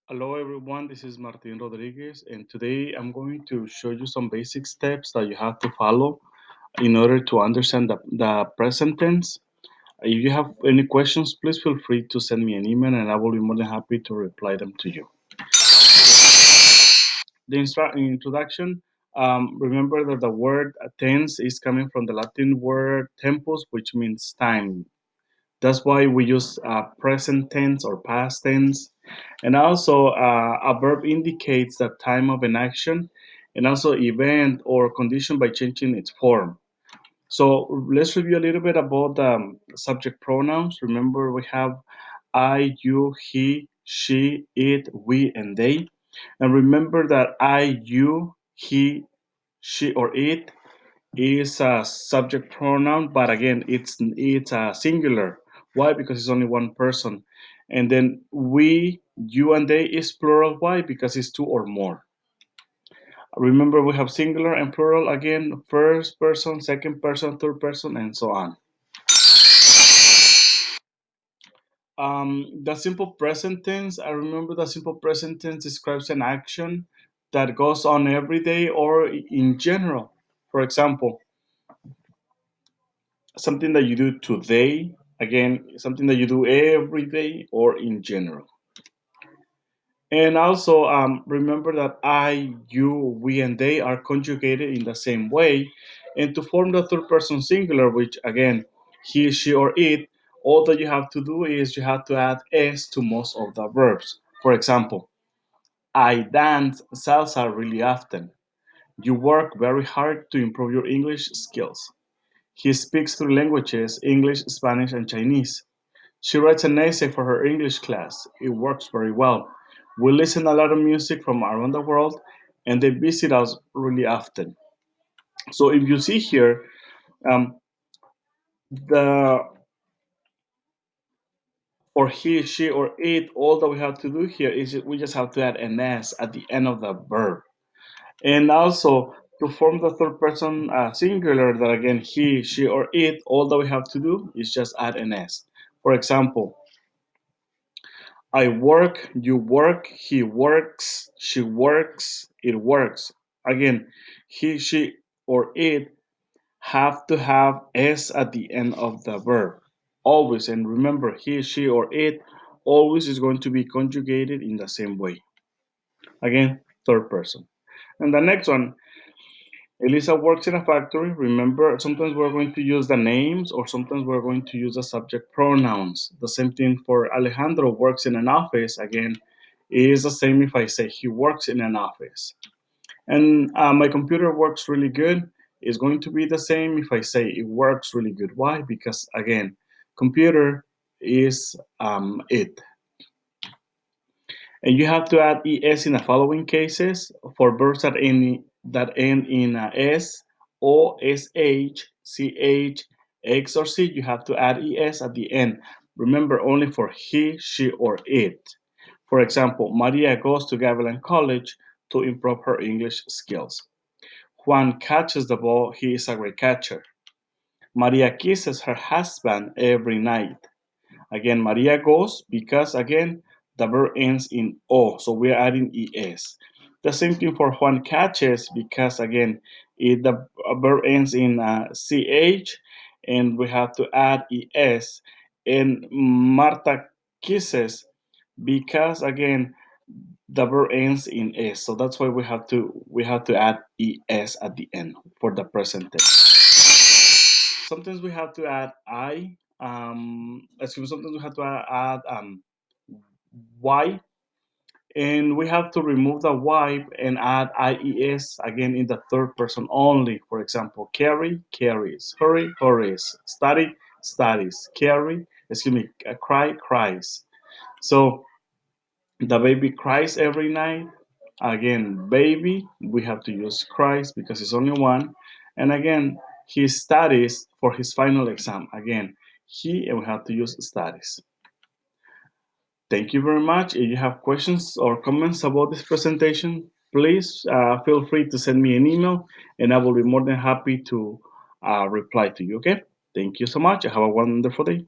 Hello everyone, this is Martin Rodriguez, and today I'm going to show you some basic steps that you have to follow in order to understand the present tense. If you have any questions, please feel free to send me an email and I will be more than happy to reply them to you. The introduction, remember that the word tense is coming from the Latin word tempus, which means time. That's why we use present tense or past tense. And also, a verb indicates the time of an action and also event or condition by changing its form. So let's review a little bit about the subject pronouns. Remember, we have I, you, he, she, it, we, and they. And remember that I, you, he, she, or it is a subject pronoun, but again, it's a singular. Why? Because it's only one person. And then we, you, and they is plural. Why? Because it's two or more. Remember, we have singular and plural again, first person, second person, third person, and so on. The simple present tense, I remember the simple present tense describes an action that goes on every day or in general. For example, something that you do today, again, something that you do every day or in general. And also remember that I, you, we, and they are conjugated in the same way. And to form the third person singular, which again, he, she, or it, all that you have to do is you have to add s to most of the verbs. For example, I dance salsa really often. You work very hard to improve your English skills. He speaks three languages: English, Spanish, and Chinese. She writes an essay for her English class. It works very well. We listen a lot of music from around the world and they visit us really often. So if you see here, um, the or he, she, or it, all that we have to do here is we just have to add an s at the end of the verb. And also to form the third person singular, that again, he, she, or it, all that we have to do is just add an s. For example, I work, you work, he works, she works, it works. Again, he, she, or it have to have s at the end of the verb. Always. And remember, he, she, or it always is going to be conjugated in the same way. Again, third person. And the next one, Elisa works in a factory. Remember, sometimes we're going to use the names or sometimes we're going to use the subject pronouns. The same thing for Alejandro works in an office. Again, it is the same if I say he works in an office. And my computer works really good. It's going to be the same if I say it works really good. Why? Because again, computer is it. And you have to add es in the following cases for verbs that end in s, o, sh, ch, x, or c. You have to add es at the end. Remember, only for he, she, or it. For example, Maria goes to Gavilan College to improve her English skills. Juan catches the ball. He is a great catcher. Maria kisses her husband every night. Again, Maria goes because again the verb ends in o, so we are adding es. The same thing for Juan catches because again the verb ends in ch, and we have to add es. And Marta kisses because again the verb ends in s, so that's why we have to add es at the end for the present tense. Sometimes we have to add I. Excuse me. Sometimes we have to add Y, and we have to remove the Y and add IES again in the third person only. For example, carry, carries, hurry, hurries, study, studies, carry. Excuse me, cry, cries. So the baby cries every night. Again, baby, we have to use cries because it's only one. And again, he studies for his final exam. Again, he, and we have to use studies. Thank you very much. If you have questions or comments about this presentation, please feel free to send me an email and I will be more than happy to reply to you. Okay? Thank you so much. Have a wonderful day.